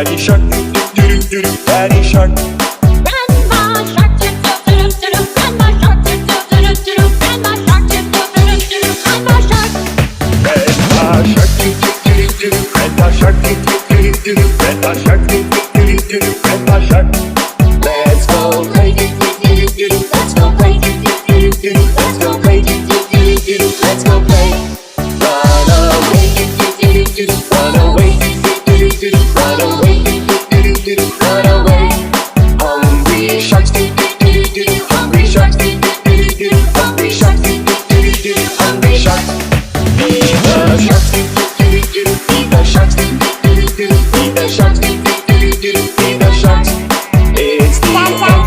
Daddy shark, doo doo doo, Daddy shark. Grandma shark, doo doo doo doo. Grandma shark, doo doo doo doo. Grandma shark, doo doo doo doo. Grandma shark. Grandma shark, doo doo doo doo. Grandma shark, doo doo doo doo. Grandma shark, doo doo doo doo. Grandma shark. Let's go play, doo doo doo doo. Let's go play, doo doo doo doo. Let's go play, doo doo doo doo. Let's go play. Run away, doo doo doo doo. Run away, doo doo doo doo. Run away, doo doo doo doo. Run away. Hungry sharks, doo doo doo doo. Hungry sharks, doo doo doo doo. Hungry sharks, doo doo doo doo. Hungry sharks. Feed the sharks, doo doo doo doo. Feed the sharks, doo doo doo doo. Feed the sharks, doo doo doo doo. Feed the sharks. It's the end.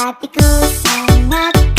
hatiku sangat